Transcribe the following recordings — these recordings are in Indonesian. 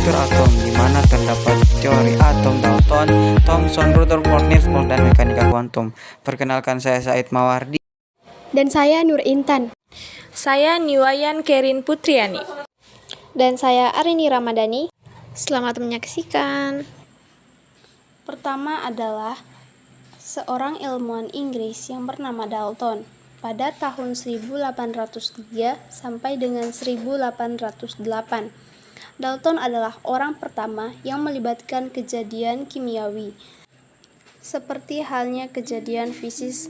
struktur atom, di mana terdapat teori atom Dalton, Thomson, Rutherford, Niels Bohr, dan mekanika kuantum. Perkenalkan, saya Said Mawardi. Dan saya Nur Intan. Saya Niwayan Kerin Putriani. Dan saya Arini Ramadhani. Selamat menyaksikan. Pertama adalah seorang ilmuwan Inggris yang bernama Dalton. Pada tahun 1803 sampai dengan 1808. Dalton adalah orang pertama yang melibatkan kejadian kimiawi, seperti halnya kejadian fisik.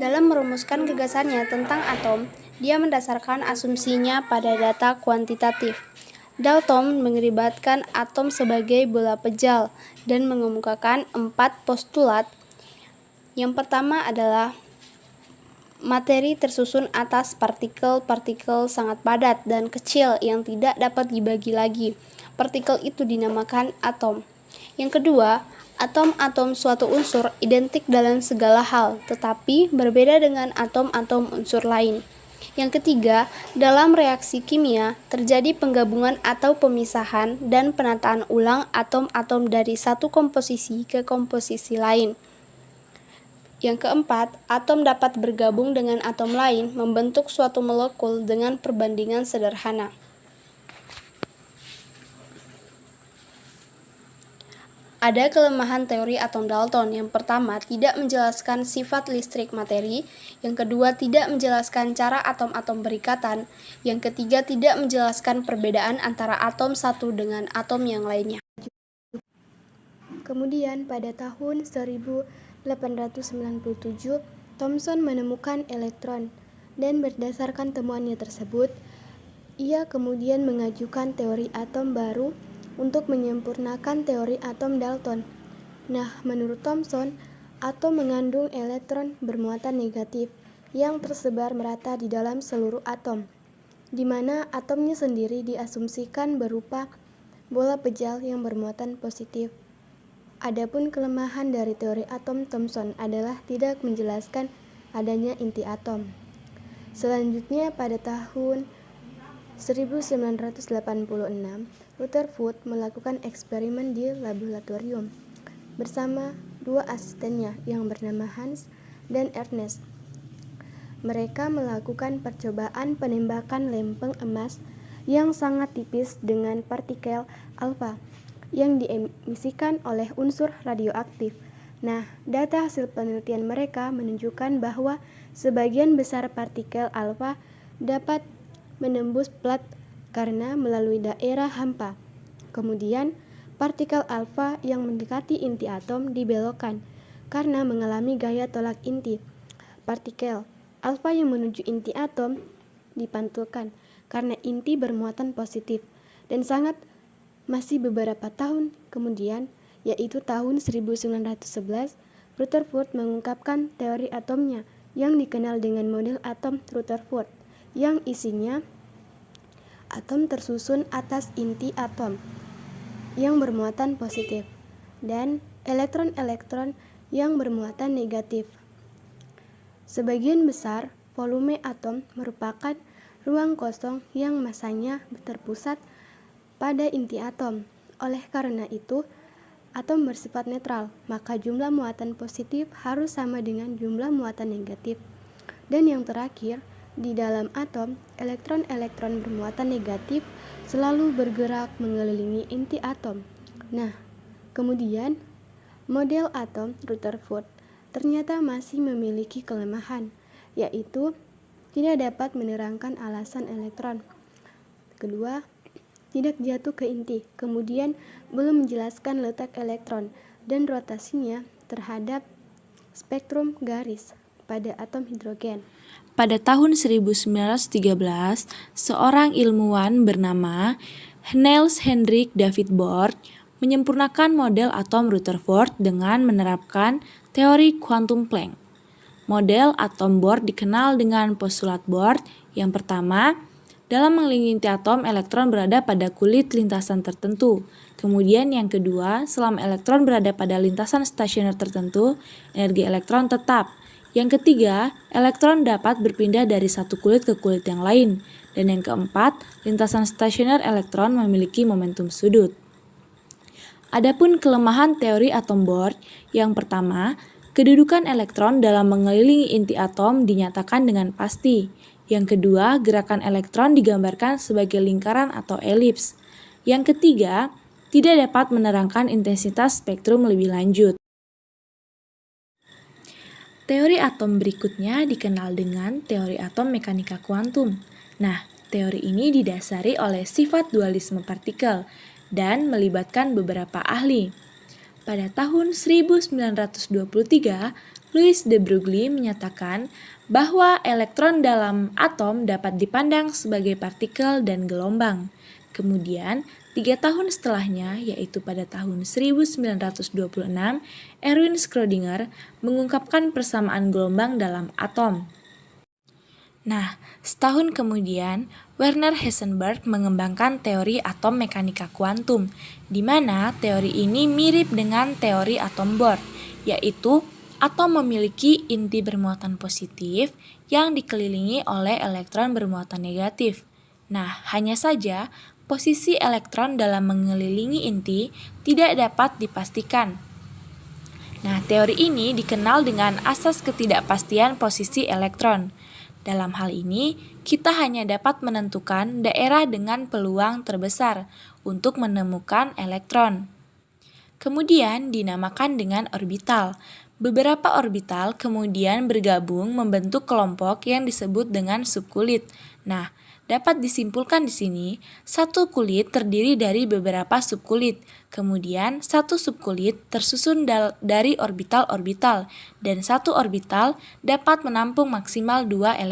Dalam merumuskan gagasannya tentang atom, dia mendasarkan asumsinya pada data kuantitatif. Dalton melibatkan atom sebagai bola pejal dan mengemukakan 4 postulat. Yang pertama adalah materi tersusun atas partikel-partikel sangat padat dan kecil yang tidak dapat dibagi lagi. Partikel itu dinamakan atom. Yang kedua, atom-atom suatu unsur identik dalam segala hal, tetapi berbeda dengan atom-atom unsur lain. Yang ketiga, dalam reaksi kimia terjadi penggabungan atau pemisahan dan penataan ulang atom-atom dari satu komposisi ke komposisi lain. Yang keempat, atom dapat bergabung dengan atom lain membentuk suatu molekul dengan perbandingan sederhana. Ada kelemahan teori atom Dalton. Yang pertama, tidak menjelaskan sifat listrik materi. Yang kedua, tidak menjelaskan cara atom-atom berikatan. Yang ketiga, tidak menjelaskan perbedaan antara atom satu dengan atom yang lainnya. Kemudian, pada tahun 1897, Thomson menemukan elektron, dan berdasarkan temuannya tersebut, ia kemudian mengajukan teori atom baru untuk menyempurnakan teori atom Dalton. Nah, menurut Thomson, atom mengandung elektron bermuatan negatif yang tersebar merata di dalam seluruh atom, di mana atomnya sendiri diasumsikan berupa bola pejal yang bermuatan positif. Adapun kelemahan dari teori atom Thomson adalah tidak menjelaskan adanya inti atom. Selanjutnya, pada tahun 1986, Rutherford melakukan eksperimen di laboratorium bersama 2 asistennya yang bernama Hans dan Ernest. Mereka melakukan percobaan penembakan lempeng emas yang sangat tipis dengan partikel alfa yang diemisikan oleh unsur radioaktif. Nah, data hasil penelitian mereka menunjukkan bahwa sebagian besar partikel alfa dapat menembus plat karena melalui daerah hampa. Kemudian, partikel alfa yang mendekati inti atom dibelokkan karena mengalami gaya tolak inti. Partikel alfa yang menuju inti atom dipantulkan karena inti bermuatan positif. Dan masih beberapa tahun kemudian, yaitu tahun 1911, Rutherford mengungkapkan teori atomnya yang dikenal dengan model atom Rutherford, yang isinya atom tersusun atas inti atom yang bermuatan positif dan elektron-elektron yang bermuatan negatif. Sebagian besar volume atom merupakan ruang kosong yang masanya terpusat pada inti atom. Oleh karena itu, atom bersifat netral, maka jumlah muatan positif harus sama dengan jumlah muatan negatif. Dan yang terakhir, di dalam atom, elektron-elektron bermuatan negatif selalu bergerak mengelilingi inti atom. Nah, kemudian model atom Rutherford ternyata masih memiliki kelemahan, yaitu tidak dapat menerangkan alasan elektron. Kedua, tidak jatuh ke inti, kemudian belum menjelaskan letak elektron dan rotasinya terhadap spektrum garis pada atom hidrogen. Pada tahun 1913, seorang ilmuwan bernama Niels Henrik David Bohr menyempurnakan model atom Rutherford dengan menerapkan teori kuantum Planck. Model atom Bohr dikenal dengan postulat Bohr. Yang pertama, dalam mengelilingi inti atom, elektron berada pada kulit lintasan tertentu. Kemudian yang kedua, selama elektron berada pada lintasan stasioner tertentu, energi elektron tetap. Yang ketiga, elektron dapat berpindah dari satu kulit ke kulit yang lain. Dan yang keempat, lintasan stasioner elektron memiliki momentum sudut. Adapun kelemahan teori atom Bohr, yang pertama, kedudukan elektron dalam mengelilingi inti atom dinyatakan dengan pasti. Yang kedua, gerakan elektron digambarkan sebagai lingkaran atau elips. Yang ketiga, tidak dapat menerangkan intensitas spektrum lebih lanjut. Teori atom berikutnya dikenal dengan teori atom mekanika kuantum. Nah, teori ini didasari oleh sifat dualisme partikel dan melibatkan beberapa ahli. Pada tahun 1923, Louis de Broglie menyatakan bahwa elektron dalam atom dapat dipandang sebagai partikel dan gelombang. Kemudian, 3 tahun setelahnya, yaitu pada tahun 1926, Erwin Schrödinger mengungkapkan persamaan gelombang dalam atom. Nah, setahun kemudian, Werner Heisenberg mengembangkan teori atom mekanika kuantum, di mana teori ini mirip dengan teori atom Bohr, yaitu atom memiliki inti bermuatan positif yang dikelilingi oleh elektron bermuatan negatif. Nah, hanya saja posisi elektron dalam mengelilingi inti tidak dapat dipastikan. Nah, teori ini dikenal dengan asas ketidakpastian posisi elektron. Dalam hal ini, kita hanya dapat menentukan daerah dengan peluang terbesar untuk menemukan elektron. Kemudian dinamakan dengan orbital. Beberapa orbital kemudian bergabung membentuk kelompok yang disebut dengan subkulit. Nah, dapat disimpulkan di sini, satu kulit terdiri dari beberapa subkulit. Kemudian, satu subkulit tersusun dari orbital-orbital, dan satu orbital dapat menampung maksimal 2 elektron.